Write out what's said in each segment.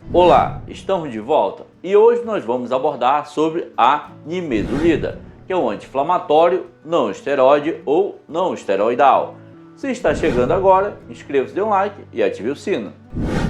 Olá, estamos de volta e hoje nós vamos abordar sobre a nimesulida, que é um anti-inflamatório não esteroide ou não esteroidal. Se está chegando agora, inscreva-se, dê um like e ative o sino.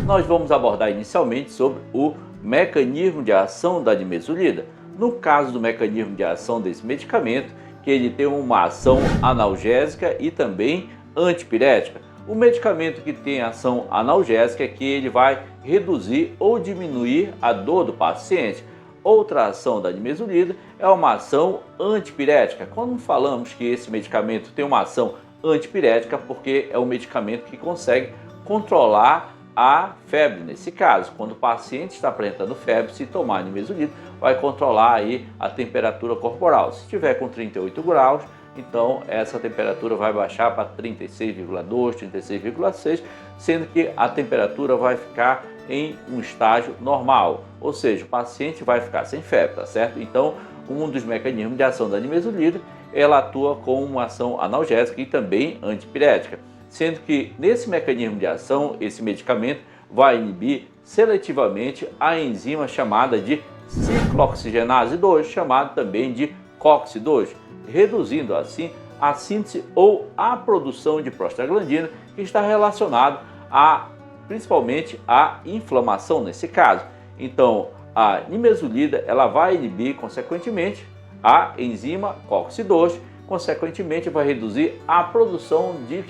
Nós vamos abordar inicialmente sobre o mecanismo de ação da nimesulida. No caso do mecanismo de ação desse medicamento, que ele tem uma ação analgésica e também antipirética. O medicamento que tem ação analgésica é que ele vai reduzir ou diminuir a dor do paciente. Outra ação da nimesulida é uma ação antipirética. Quando falamos que esse medicamento tem uma ação antipirética, porque é um medicamento que consegue controlar a febre. Nesse caso, quando o paciente está apresentando febre, se tomar nimesulida, vai controlar aí a temperatura corporal. Se estiver com 38 graus, então essa temperatura vai baixar para 36,2, 36,6, sendo que a temperatura vai ficar em um estágio normal, ou seja, o paciente vai ficar sem febre, tá certo? Então, um dos mecanismos de ação da nimesulida, ela atua com uma ação analgésica e também antipirética, sendo que nesse mecanismo de ação, esse medicamento vai inibir seletivamente a enzima chamada de ciclooxigenase 2, chamada também de COX-2, reduzindo assim a síntese ou a produção de prostaglandina, que está relacionado principalmente à inflamação nesse caso. Então, a nimesulida ela vai inibir consequentemente a enzima COX-2, consequentemente vai reduzir a produção de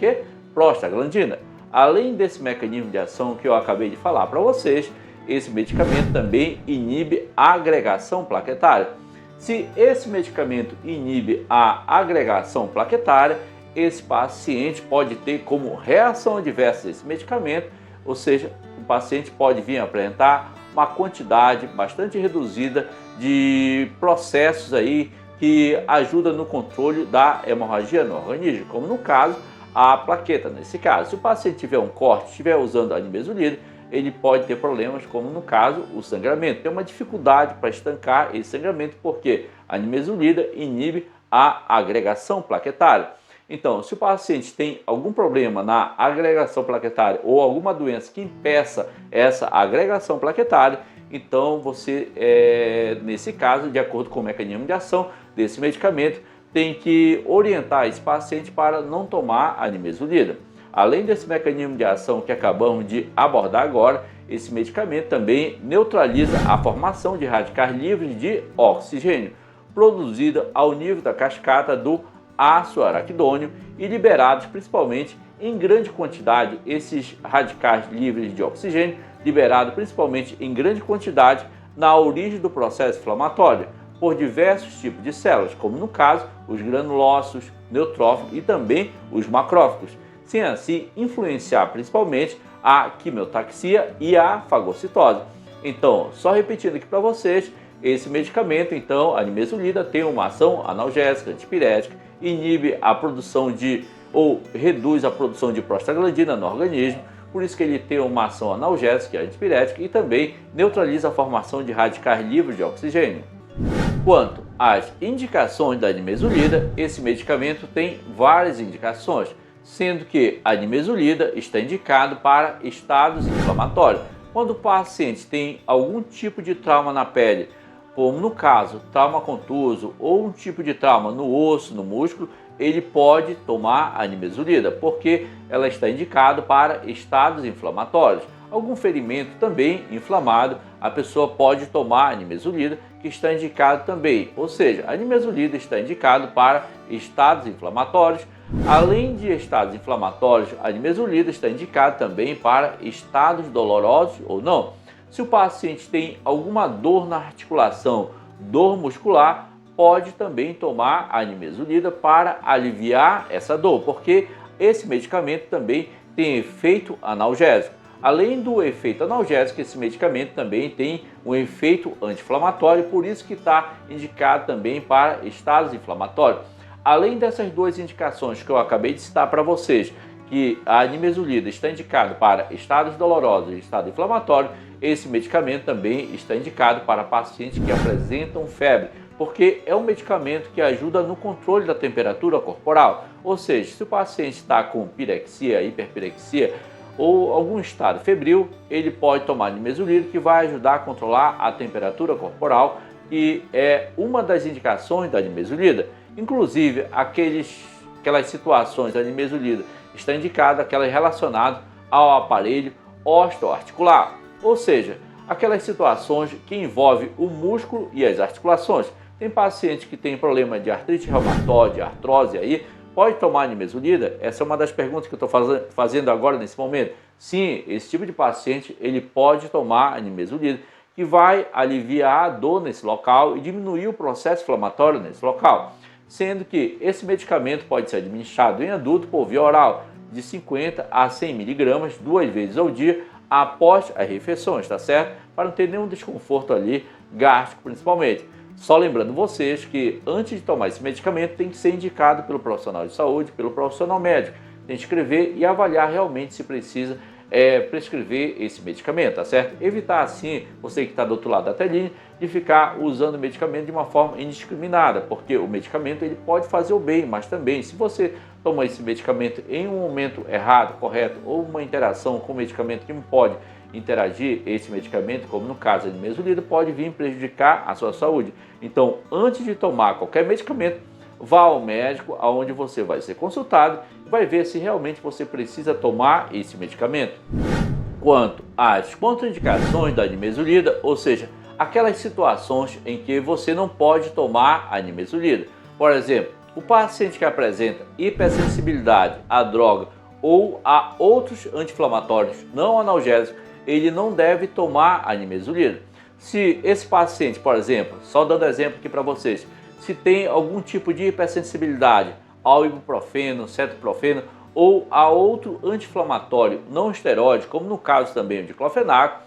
prostaglandina. Além desse mecanismo de ação que eu acabei de falar para vocês, esse medicamento também inibe a agregação plaquetária. Se esse medicamento inibe a agregação plaquetária, esse paciente pode ter como reação adversa desse medicamento, ou seja, o paciente pode vir a apresentar uma quantidade bastante reduzida de processos aí que ajudam no controle da hemorragia no organismo, como no caso a plaqueta. Nesse caso, se o paciente tiver um corte, estiver usando a nimesulida, ele pode ter problemas como no caso o sangramento. Tem uma dificuldade para estancar esse sangramento porque a nimesulida inibe a agregação plaquetária. Então, se o paciente tem algum problema na agregação plaquetária ou alguma doença que impeça essa agregação plaquetária, então você, nesse caso, de acordo com o mecanismo de ação desse medicamento, tem que orientar esse paciente para não tomar a nimesulida. Além desse mecanismo de ação que acabamos de abordar agora, esse medicamento também neutraliza a formação de radicais livres de oxigênio, produzida ao nível da cascata do ácido araquidônio e liberados principalmente em grande quantidade. Esses radicais livres de oxigênio, liberados principalmente em grande quantidade na origem do processo inflamatório, por diversos tipos de células, como no caso os granulócitos, neutrófilos e também os macrófagos, sem assim influenciar principalmente a quimiotaxia e a fagocitose. Então, só repetindo aqui para vocês, esse medicamento, então, a nimesulida, tem uma ação analgésica, antipirética, inibe a produção ou reduz a produção de prostaglandina no organismo, por isso que ele tem uma ação analgésica, antipirética e também neutraliza a formação de radicais livres de oxigênio. Quanto às indicações da nimesulida, esse medicamento tem várias indicações, sendo que a nimesulida está indicado para estados inflamatórios. Quando o paciente tem algum tipo de trauma na pele, como no caso trauma contuso ou um tipo de trauma no osso, no músculo, ele pode tomar a nimesulida, porque ela está indicada para estados inflamatórios. Algum ferimento também inflamado, a pessoa pode tomar a nimesulida, que está indicado também. Ou seja, a nimesulida está indicado para estados inflamatórios. Além de estados inflamatórios, a nimesulida está indicada também para estados dolorosos ou não. Se o paciente tem alguma dor na articulação, dor muscular, pode também tomar a nimesulida para aliviar essa dor, porque esse medicamento também tem efeito analgésico. Além do efeito analgésico, esse medicamento também tem um efeito anti-inflamatório, por isso que está indicado também para estados inflamatórios. Além dessas duas indicações que eu acabei de citar para vocês, que a nimesulida está indicado para estados dolorosos e estado inflamatório, esse medicamento também está indicado para pacientes que apresentam febre, porque é um medicamento que ajuda no controle da temperatura corporal. Ou seja, se o paciente está com pirexia, hiperpirexia, ou algum estado febril, ele pode tomar nimesulida, que vai ajudar a controlar a temperatura corporal, que é uma das indicações da nimesulida. Inclusive, aquelas situações da nimesulida está indicada aquelas relacionadas ao aparelho osteoarticular, ou seja, aquelas situações que envolvem o músculo e as articulações. Tem paciente que tem problema de artrite reumatoide, artrose aí, pode tomar nimesulida? Essa é uma das perguntas que eu estou fazendo agora nesse momento. Sim, esse tipo de paciente ele pode tomar a nimesulida, que vai aliviar a dor nesse local e diminuir o processo inflamatório nesse local. Sendo que esse medicamento pode ser administrado em adulto por via oral, de 50 a 100 miligramas, 2 vezes ao dia, após as refeições, tá certo? Para não ter nenhum desconforto ali, gástrico principalmente. Só lembrando vocês que antes de tomar esse medicamento tem que ser indicado pelo profissional de saúde, pelo profissional médico. Tem que escrever e avaliar realmente se precisa prescrever esse medicamento, tá certo? Evitar assim, você que está do outro lado da telinha, de ficar usando o medicamento de uma forma indiscriminada, porque o medicamento ele pode fazer o bem, mas também se você toma esse medicamento em um momento errado, correto, ou uma interação com o medicamento que não pode interagir, esse medicamento, como no caso da nimesulida, pode vir prejudicar a sua saúde. Então, antes de tomar qualquer medicamento, vá ao médico, aonde você vai ser consultado e vai ver se realmente você precisa tomar esse medicamento. Quanto às contraindicações da nimesulida, ou seja, aquelas situações em que você não pode tomar a nimesulida. Por exemplo, o paciente que apresenta hipersensibilidade à droga ou a outros anti-inflamatórios não analgésicos, ele não deve tomar a nimesulida. Se esse paciente, por exemplo, só dando exemplo aqui para vocês, se tem algum tipo de hipersensibilidade ao ibuprofeno, cetoprofeno ou a outro anti-inflamatório não esteroide, como no caso também o diclofenaco,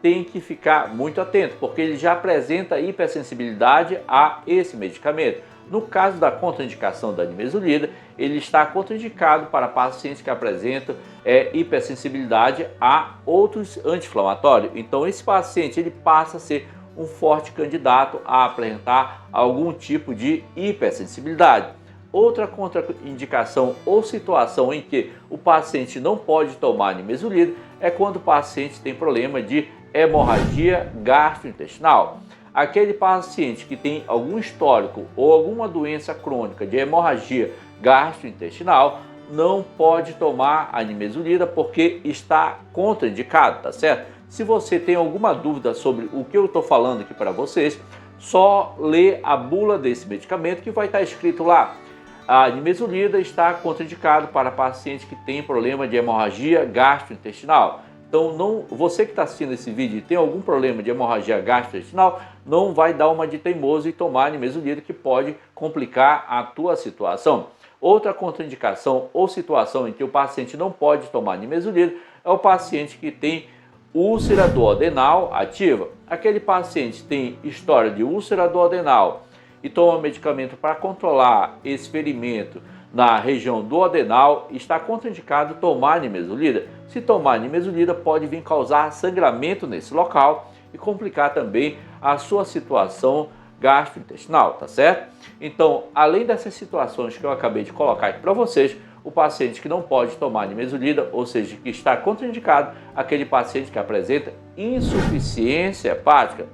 tem que ficar muito atento, porque ele já apresenta hipersensibilidade a esse medicamento. No caso da contraindicação da nimesulida, ele está contraindicado para pacientes que apresentam hipersensibilidade a outros anti-inflamatórios. Então esse paciente ele passa a ser um forte candidato a apresentar algum tipo de hipersensibilidade. Outra contraindicação ou situação em que o paciente não pode tomar nimesulida é quando o paciente tem problema de hemorragia gastrointestinal. Aquele paciente que tem algum histórico ou alguma doença crônica de hemorragia gastrointestinal não pode tomar a nimesulida porque está contraindicado, tá certo? Se você tem alguma dúvida sobre o que eu estou falando aqui para vocês, só lê a bula desse medicamento que vai estar escrito lá. A nimesulida está contraindicado para pacientes que têm problema de hemorragia gastrointestinal. Então, você que está assistindo esse vídeo e tem algum problema de hemorragia gastrointestinal, não vai dar uma de teimoso e tomar nimesulida, que pode complicar a tua situação. Outra contraindicação ou situação em que o paciente não pode tomar nimesulida é o paciente que tem úlcera duodenal ativa. Aquele paciente tem história de úlcera duodenal e toma medicamento para controlar esse ferimento na região duodenal, está contraindicado tomar nimesulida. Se tomar nimesulida, pode vir causar sangramento nesse local e complicar também a sua situação gastrointestinal, tá certo? Então, além dessas situações que eu acabei de colocar aqui para vocês, o paciente que não pode tomar nimesulida, ou seja, que está contraindicado, aquele paciente que apresenta insuficiência hepática.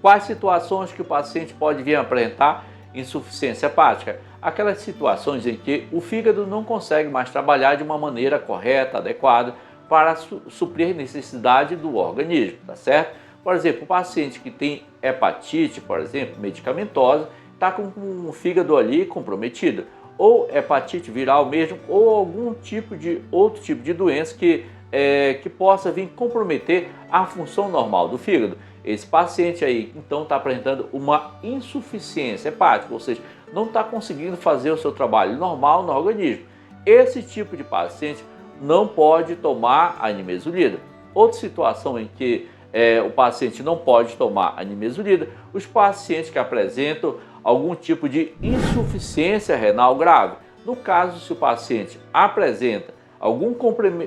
Quais situações que o paciente pode vir a apresentar insuficiência hepática? Aquelas situações em que o fígado não consegue mais trabalhar de uma maneira correta, adequada, para suprir a necessidade do organismo, tá certo? Por exemplo, o paciente que tem hepatite, por exemplo, medicamentosa, está com o fígado ali comprometido, ou hepatite viral mesmo, ou algum outro tipo de doença que possa vir comprometer a função normal do fígado. Esse paciente aí, então, está apresentando uma insuficiência hepática, ou seja, não está conseguindo fazer o seu trabalho normal no organismo. Esse tipo de paciente não pode tomar a nimesulida. Outra situação em que o paciente não pode tomar a nimesulida, os pacientes que apresentam algum tipo de insuficiência renal grave. No caso, se o paciente apresenta algum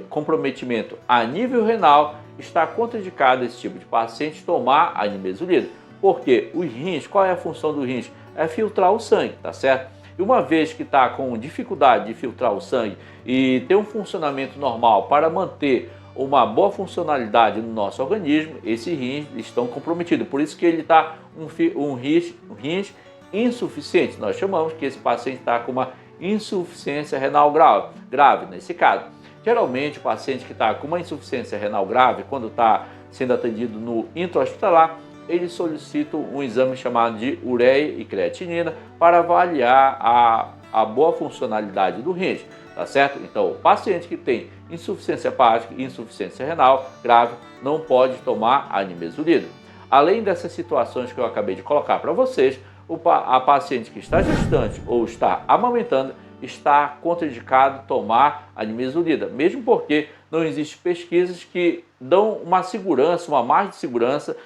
comprometimento a nível renal, está contraindicado esse tipo de paciente tomar a nimesulida. Porque os rins, qual é a função dos rins? É filtrar o sangue, tá certo? E uma vez que está com dificuldade de filtrar o sangue e ter um funcionamento normal para manter uma boa funcionalidade no nosso organismo, esses rins estão comprometidos. Por isso que ele está um rins insuficiente. Nós chamamos que esse paciente está com uma insuficiência renal grave nesse caso. Geralmente o paciente que está com uma insuficiência renal grave, quando está sendo atendido no intra-hospitalar, ele solicita um exame chamado de ureia e creatinina para avaliar a boa funcionalidade do rins, tá certo? Então, o paciente que tem insuficiência hepática e insuficiência renal grave não pode tomar a nimesulida. Além dessas situações que eu acabei de colocar para vocês, a paciente que está gestante ou está amamentando está contraindicado tomar a nimesulida, mesmo porque não existem pesquisas que dão uma segurança, uma margem de segurança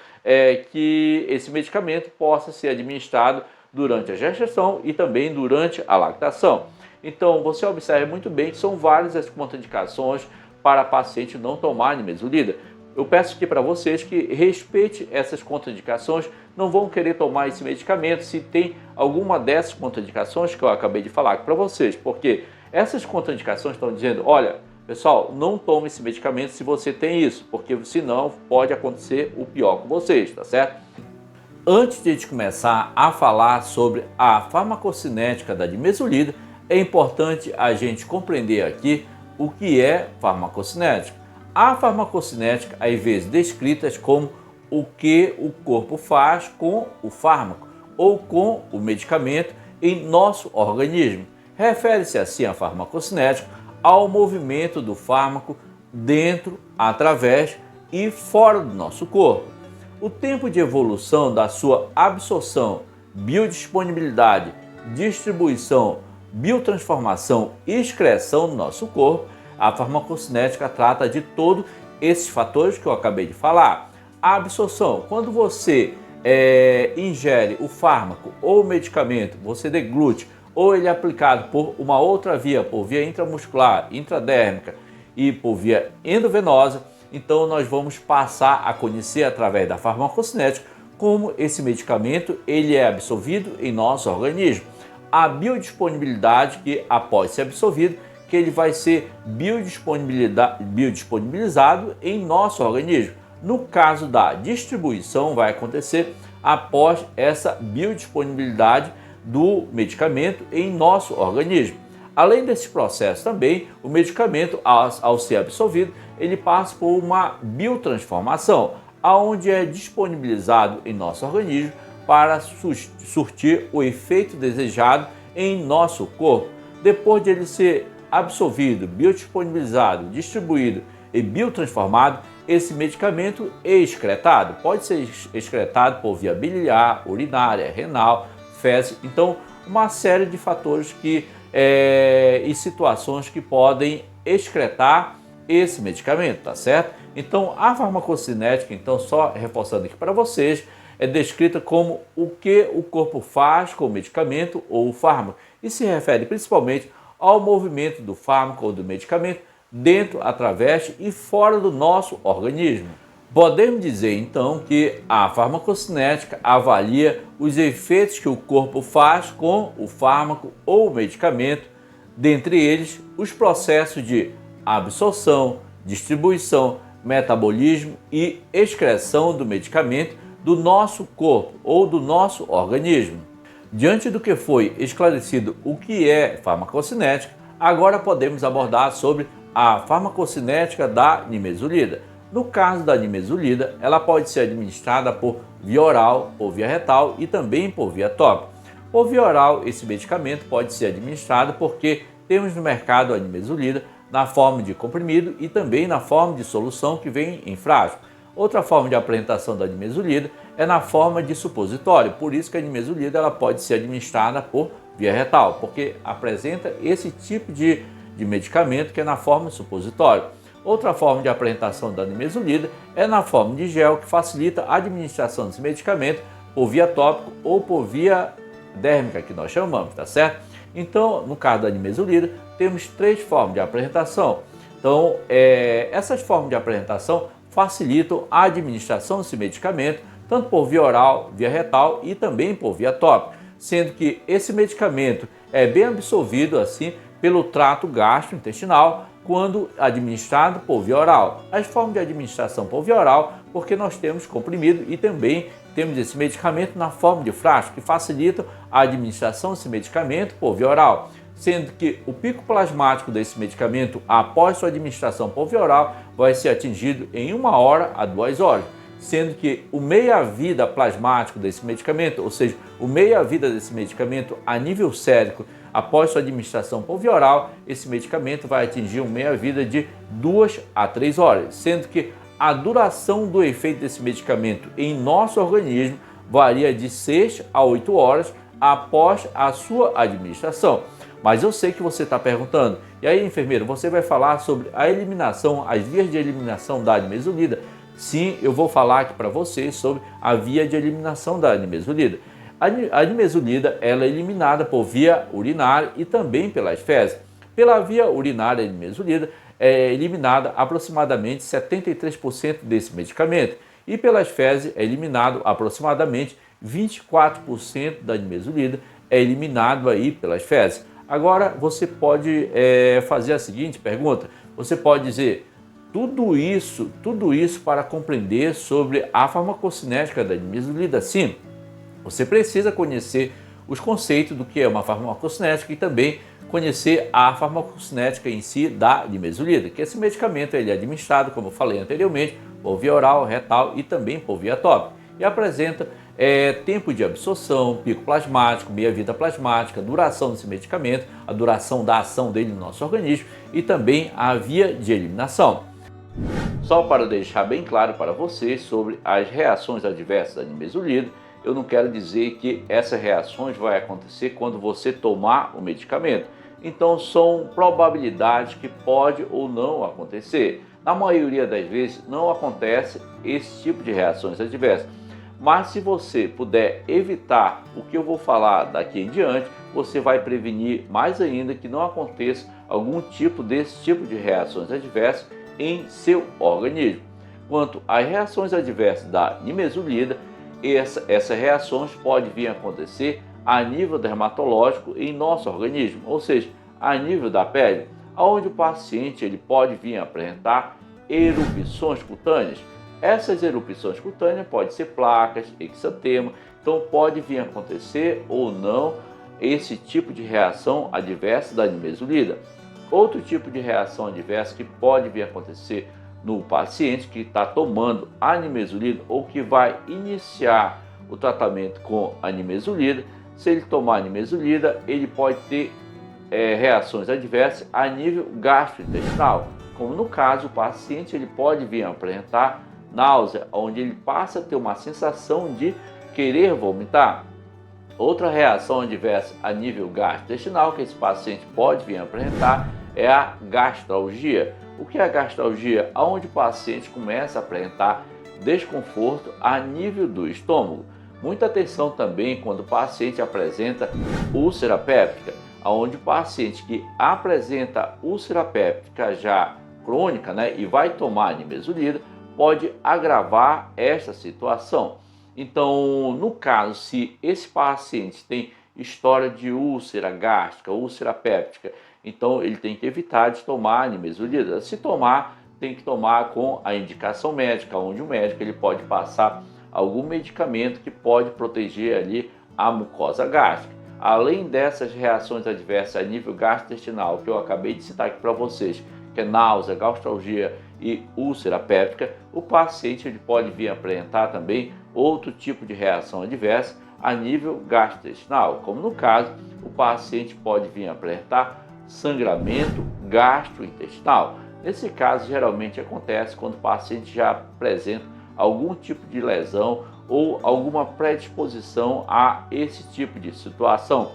que esse medicamento possa ser administrado durante a gestação e também durante a lactação. Então, você observe muito bem que são várias as contraindicações para a paciente não tomar a nimesulida. Eu peço aqui para vocês que respeite essas contraindicações, não vão querer tomar esse medicamento se tem alguma dessas contraindicações que eu acabei de falar para vocês, porque essas contraindicações estão dizendo, olha, pessoal, não tome esse medicamento se você tem isso, porque senão pode acontecer o pior com vocês, tá certo? Antes de a gente começar a falar sobre a farmacocinética da nimesulida, é importante a gente compreender aqui o que é farmacocinética. A farmacocinética, às vezes, descritas como o que o corpo faz com o fármaco ou com o medicamento em nosso organismo. Refere-se assim a farmacocinética ao movimento do fármaco dentro, através e fora do nosso corpo. O tempo de evolução da sua absorção, biodisponibilidade, distribuição, biotransformação e excreção no nosso corpo, a farmacocinética trata de todos esses fatores que eu acabei de falar. A absorção, quando você ingere o fármaco ou o medicamento, você deglute, ou ele é aplicado por uma outra via, por via intramuscular, intradérmica e por via endovenosa, então nós vamos passar a conhecer através da farmacocinética como esse medicamento ele é absorvido em nosso organismo. A biodisponibilidade, que após ser absorvido, que ele vai ser biodisponibilizado em nosso organismo. No caso da distribuição, vai acontecer após essa biodisponibilidade do medicamento em nosso organismo. Além desse processo também, o medicamento, ao ser absorvido, ele passa por uma biotransformação, onde é disponibilizado em nosso organismo para surtir o efeito desejado em nosso corpo. Depois de ele ser absorvido, biodisponibilizado, distribuído e biotransformado, esse medicamento é excretado. Pode ser excretado por via biliar, urinária, renal, fezes. Então, uma série de fatores e situações que podem excretar esse medicamento, tá certo? Então, a farmacocinética, então, só reforçando aqui para vocês, é descrita como o que o corpo faz com o medicamento ou o fármaco e se refere principalmente ao movimento do fármaco ou do medicamento dentro, através e fora do nosso organismo. Podemos dizer então que a farmacocinética avalia os efeitos que o corpo faz com o fármaco ou o medicamento, dentre eles os processos de absorção, distribuição, metabolismo e excreção do medicamento do nosso corpo ou do nosso organismo. Diante do que foi esclarecido o que é farmacocinética, agora podemos abordar sobre a farmacocinética da nimesulida. No caso da nimesulida, ela pode ser administrada por via oral, por via retal e também por via tópica. Por via oral, esse medicamento pode ser administrado porque temos no mercado a nimesulida na forma de comprimido e também na forma de solução que vem em frasco. Outra forma de apresentação da nimesulida é na forma de supositório, por isso que a nimesulida ela pode ser administrada por via retal, porque apresenta esse tipo de medicamento que é na forma de supositório. Outra forma de apresentação da nimesulida é na forma de gel, que facilita a administração desse medicamento por via tópica ou por via dérmica, que nós chamamos, tá certo? Então, no caso da nimesulida, temos 3 formas de apresentação. Então, essas formas de apresentação facilitam a administração desse medicamento, tanto por via oral, via retal e também por via tópica. sendo que esse medicamento é bem absorvido assim pelo trato gastrointestinal quando administrado por via oral. As formas de administração por via oral, porque nós temos comprimido e também temos esse medicamento na forma de frasco, que facilita a administração desse medicamento por via oral, sendo que o pico plasmático desse medicamento após sua administração por via oral vai ser atingido em 1 hora a 2 horas, sendo que o meia-vida plasmático desse medicamento, ou seja, o meia-vida desse medicamento a nível sérico, após sua administração por via oral, esse medicamento vai atingir uma meia-vida de 2 a 3 horas, sendo que a duração do efeito desse medicamento em nosso organismo varia de 6 a 8 horas após a sua administração. Mas eu sei que você está perguntando, e aí, enfermeiro, você vai falar sobre a eliminação, as vias de eliminação da nimesulida? Sim, eu vou falar aqui para vocês sobre a via de eliminação da nimesulida. A nimesulida ela é eliminada por via urinária e também pelas fezes. Pela via urinária, a nimesulida é eliminada aproximadamente 73% desse medicamento e pelas fezes é eliminado aproximadamente 24% da nimesulida é eliminado aí pelas fezes. Agora você pode fazer a seguinte pergunta, você pode dizer tudo isso para compreender sobre a farmacocinética da nimesulida? Sim, você precisa conhecer os conceitos do que é uma farmacocinética e também conhecer a farmacocinética em si da nimesulida, que esse medicamento ele é administrado, como eu falei anteriormente, por via oral, retal e também por via tópica, e apresenta tempo de absorção, pico plasmático, meia-vida plasmática, duração desse medicamento, a duração da ação dele no nosso organismo e também a via de eliminação. Só para deixar bem claro para vocês sobre as reações adversas da nimesulida, eu não quero dizer que essas reações vão acontecer quando você tomar o medicamento. Então são probabilidades que pode ou não acontecer. Na maioria das vezes não acontece esse tipo de reações adversas. Mas se você puder evitar o que eu vou falar daqui em diante, você vai prevenir mais ainda que não aconteça algum desse tipo de reações adversas em seu organismo. Quanto às reações adversas da nimesulida, essas reações podem vir a acontecer a nível dermatológico em nosso organismo, ou seja, a nível da pele, onde o paciente ele pode vir a apresentar erupções cutâneas. Essas erupções cutâneas podem ser placas, exantema, então pode vir a acontecer ou não esse tipo de reação adversa da nimesulida. Outro tipo de reação adversa que pode vir a acontecer no paciente que está tomando a nimesulida ou que vai iniciar o tratamento com a nimesulida, se ele tomar a nimesulida, ele pode ter reações adversas a nível gastrointestinal, como no caso o paciente ele pode vir a apresentar náusea, onde ele passa a ter uma sensação de querer vomitar. Outra reação adversa a nível gastrointestinal que esse paciente pode vir a apresentar é a gastralgia. O que é a gastralgia? Onde o paciente começa a apresentar desconforto a nível do estômago. Muita atenção também quando o paciente apresenta úlcera péptica, onde o paciente que apresenta úlcera péptica já crônica, e vai tomar nimesulida, pode agravar esta situação. Então, no caso, se esse paciente tem história de úlcera gástrica, úlcera péptica, então ele tem que evitar de tomar nimesulida. Se tomar, tem que tomar com a indicação médica, onde o médico ele pode passar algum medicamento que pode proteger ali a mucosa gástrica. Além dessas reações adversas a nível gastrointestinal que eu acabei de citar aqui para vocês, que é náusea, gastralgia e úlcera péptica, o paciente ele pode vir a apresentar também outro tipo de reação adversa a nível gastrointestinal, como no caso, o paciente pode vir a apresentar sangramento gastrointestinal. Nesse caso, geralmente acontece quando o paciente já apresenta algum tipo de lesão ou alguma predisposição a esse tipo de situação.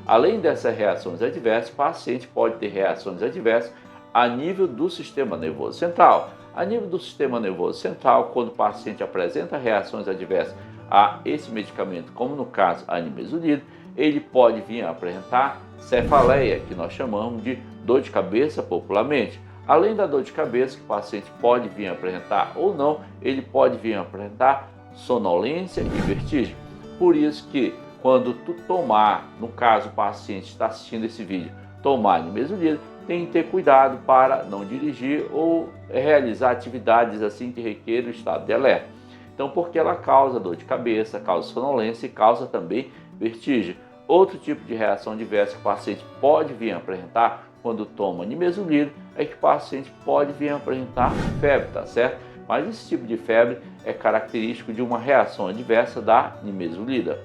Além dessas reações adversas, o paciente pode ter reações adversas a nível do sistema nervoso central. A nível do sistema nervoso central, quando o paciente apresenta reações adversas a esse medicamento, como no caso a nimesulida, ele pode vir a apresentar cefaleia, que nós chamamos de dor de cabeça popularmente. Além da dor de cabeça que o paciente pode vir a apresentar ou não, ele pode vir a apresentar sonolência e vertigem. Por isso que quando tu tomar, no caso o paciente está assistindo esse vídeo, tomar nimesulida, tem que ter cuidado para não dirigir ou realizar atividades assim que requerem o estado de alerta. Então, porque ela causa dor de cabeça, causa sonolência e causa também vertigem. Outro tipo de reação adversa que o paciente pode vir a apresentar quando toma nimesulida é que o paciente pode vir a apresentar febre, tá certo? Mas esse tipo de febre é característico de uma reação adversa da nimesulida.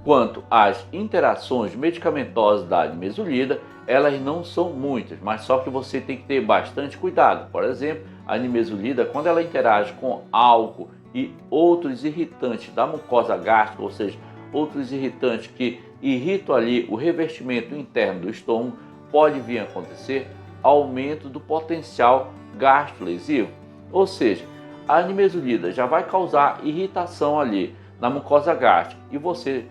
Quanto às interações medicamentosas da nimesulida, elas não são muitas, mas só que você tem que ter bastante cuidado. Por exemplo, a nimesulida, quando ela interage com álcool e outros irritantes da mucosa gástrica, ou seja, outros irritantes que irritam ali o revestimento interno do estômago, pode vir a acontecer aumento do potencial gastrolesivo. Ou seja, a nimesulida já vai causar irritação ali na mucosa gástrica e você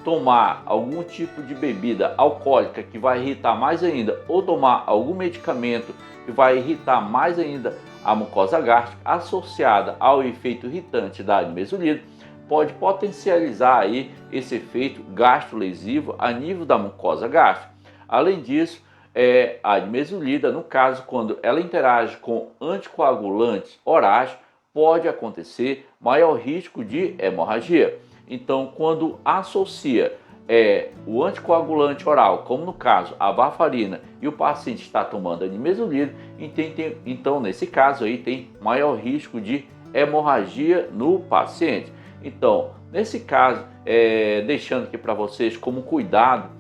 tomar algum tipo de bebida alcoólica que vai irritar mais ainda, ou tomar algum medicamento que vai irritar mais ainda a mucosa gástrica, associada ao efeito irritante da nimesulida, pode potencializar aí esse efeito gastrolesivo a nível da mucosa gástrica. Além disso, a nimesulida, no caso, quando ela interage com anticoagulantes orais, pode acontecer maior risco de hemorragia. Então, quando associa o anticoagulante oral, como no caso a varfarina, e o paciente está tomando a nimesulida, então nesse caso aí tem maior risco de hemorragia no paciente. Então, nesse caso, deixando aqui para vocês como cuidado,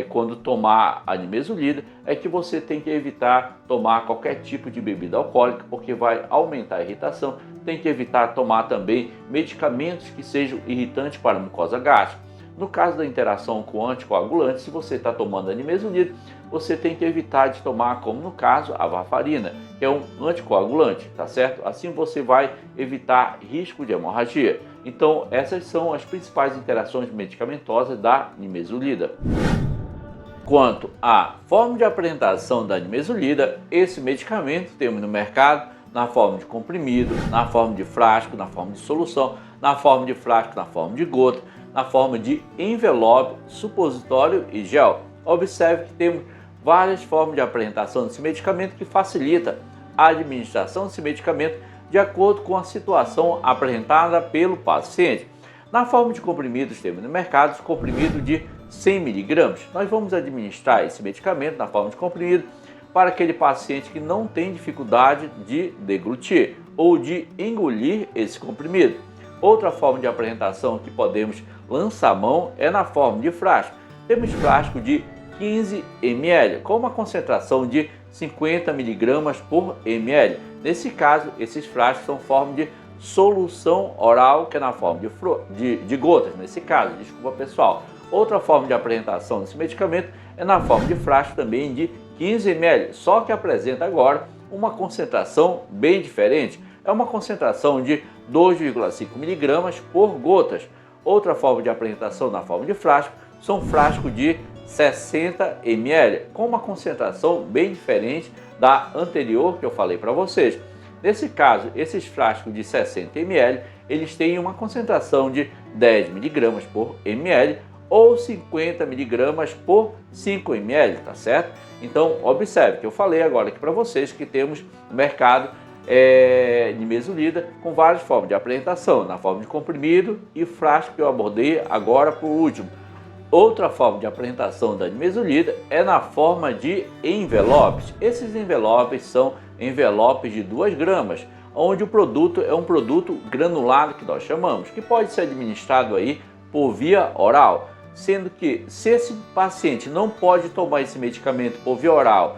quando tomar a nimesulida, é que você tem que evitar tomar qualquer tipo de bebida alcoólica, porque vai aumentar a irritação. Tem que evitar tomar também medicamentos que sejam irritantes para a mucosa gástrica. No caso da interação com anticoagulantes, se você está tomando a nimesulida, você tem que evitar de tomar, como no caso, a varfarina, que é um anticoagulante, tá certo? Assim você vai evitar risco de hemorragia. Então, essas são as principais interações medicamentosas da nimesulida. Quanto à forma de apresentação da nimesulida, esse medicamento temos no mercado na forma de comprimido, na forma de frasco, na forma de solução, na forma de frasco, na forma de gota, na forma de envelope, supositório e gel. Observe que temos várias formas de apresentação desse medicamento que facilita a administração desse medicamento de acordo com a situação apresentada pelo paciente. Na forma de comprimidos, temos no mercado os comprimidos de 100 mg. Nós vamos administrar esse medicamento na forma de comprimido para aquele paciente que não tem dificuldade de deglutir ou de engolir esse comprimido. Outra forma de apresentação que podemos lançar mão é na forma de frasco. Temos frasco de 15 ml com uma concentração de 50 mg por ml. Nesse caso, esses frascos são forma de solução oral, que é na forma de gotas, nesse caso, desculpa pessoal. Outra forma de apresentação desse medicamento é na forma de frasco também de 15 ml, só que apresenta agora uma concentração bem diferente. É uma concentração de 2,5 mg por gotas. Outra forma de apresentação na forma de frasco são frascos de 60 ml, com uma concentração bem diferente da anterior que eu falei para vocês. Nesse caso, esses frascos de 60 ml, eles têm uma concentração de 10 mg por ml ou 50 mg por 5 ml, tá certo? Então, observe que eu falei agora aqui para vocês que temos no mercado nimesulida com várias formas de apresentação, na forma de comprimido e frasco que eu abordei agora por último. Outra forma de apresentação da nimesulida é na forma de envelopes. Esses envelopes são envelopes de 2 gramas, onde o produto é um produto granulado que nós chamamos, que pode ser administrado aí por via oral, sendo que se esse paciente não pode tomar esse medicamento por via oral,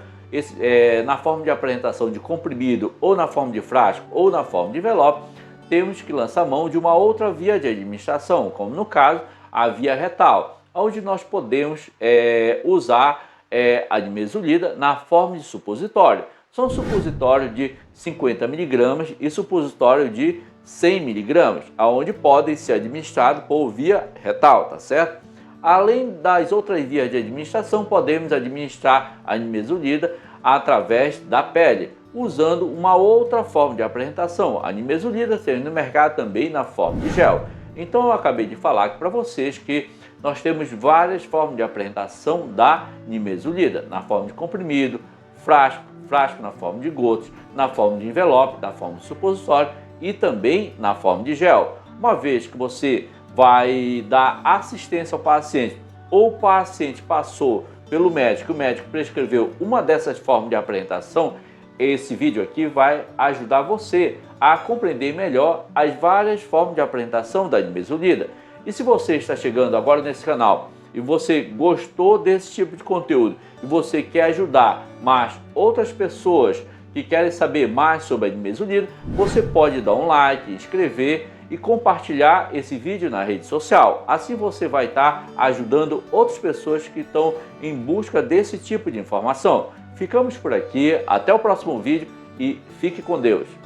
na forma de apresentação de comprimido ou na forma de frasco ou na forma de envelope, temos que lançar mão de uma outra via de administração, como no caso a via retal, onde nós podemos usar a nimesulida na forma de supositório. São supositórios de 50 mg e supositório de 100 mg, onde podem ser administrados por via retal, tá certo? Além das outras vias de administração, podemos administrar a nimesulida através da pele, usando uma outra forma de apresentação. A nimesulida tem no mercado também na forma de gel. Então eu acabei de falar aqui para vocês que nós temos várias formas de apresentação da nimesulida, na forma de comprimido, frasco na forma de gotas, na forma de envelope, na forma de supositório e também na forma de gel. Uma vez que você vai dar assistência ao paciente ou o paciente passou pelo médico, o médico prescreveu uma dessas formas de apresentação, esse vídeo aqui vai ajudar você a compreender melhor as várias formas de apresentação da nimesulida. E se você está chegando agora nesse canal e você gostou desse tipo de conteúdo e você quer ajudar mais outras pessoas que querem saber mais sobre a nimesulida, você pode dar um like, inscrever e compartilhar esse vídeo na rede social. Assim você vai estar ajudando outras pessoas que estão em busca desse tipo de informação. Ficamos por aqui, até o próximo vídeo e fique com Deus.